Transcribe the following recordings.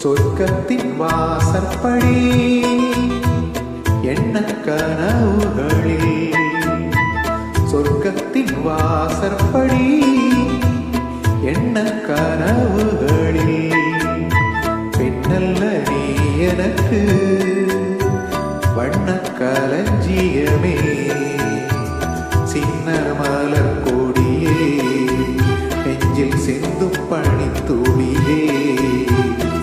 சொர்க்கத்தின் வாசற்படி எண்ண கனவுகளில், சொர்க்கத்தின் வாசற்படி எண்ண கனவுகளில், பெண்ணல்ல நீ எனக்கு வண்ண களஞ்சியமே, சின்ன மலர் கொடியே, நெஞ்சில் சிந்தும் பனித்துளியே.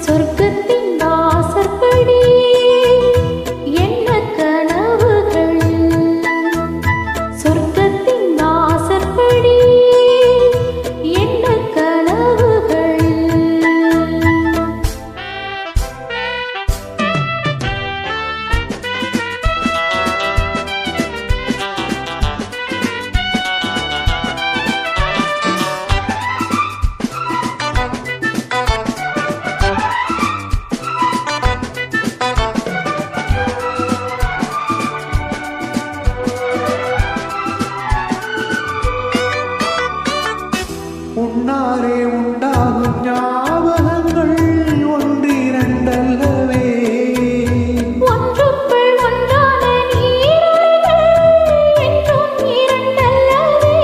சொர்க்கத்தின் வாசற்படி என்ன கனவுகள், சொர்க்கத்தின் வாசற்படி என்ன கனவுகள். உன்னாலே உண்டாகும் ஞாபகங்கள் ஒன்றிரண்டல்லவே, ஒன்றுக்குள் ஒன்றான நீரலைகள் என்றும் இரண்டல்லவே.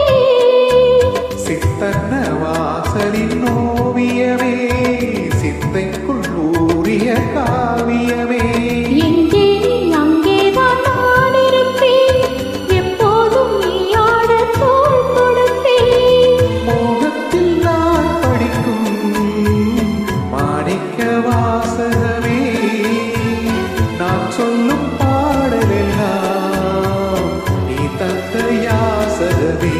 சித்தன்ன வாசலின் ஓவியமே, சித்தைக்குள் ஊறிய காவியமே. எங்கே நீ அங்கேதான் நான் இருப்பேன், எப்போதும் நீ ஆட தோள் கொடுப்பேன். மோகத்தில் நான் படிக்கும் மாணிக்க வாசகமே, நான் சொல்லும் பாடலெல்லாம் நீ தந்த யாசகமே.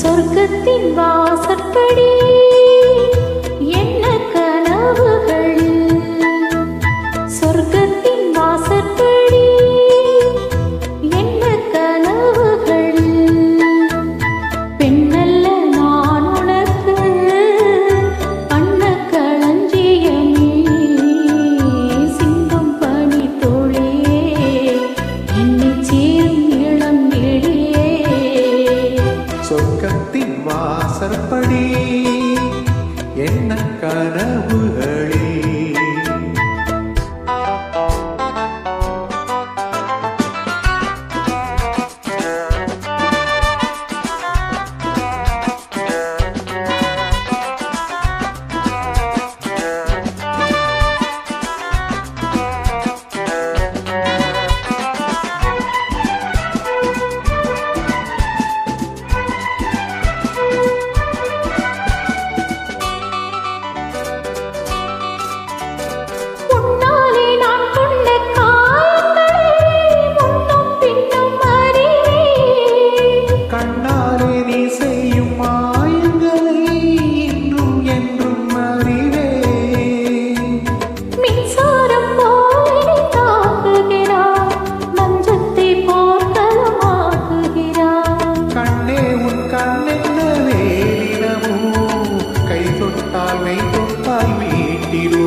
சொர்க்கத்தின் வாசற்படி என்ன கனவுகள், சொர்க்கத்தின் வாசற்படி என்ன கனவுகள். பெண்ணல்ல நான் உனக்கு வண்ண களஞ்சியமே, சிந்தும் பனித்துளியே, என்னை சேரும் இளம் எழியே. சொர்க்கத்தின் வாசற்படி என்ன கனவுகளில். உன்னாலே நான் கொண்ட காயங்களை முன்னும் பின்னும் அறிவேன். கண்ணாலே நீ செய்யும் மாயங்களை இன்றும் என்றும் அறிவேன். மின்சாரம் போல் தாக்குகிறார், மஞ்சத்தை போர்க்களமாக்குகிறார். கண்ணே உன் கண்ணென்ன வேலினமோ, கை தொட்டால் மெய் தொட்டால் மீட்டிடும்.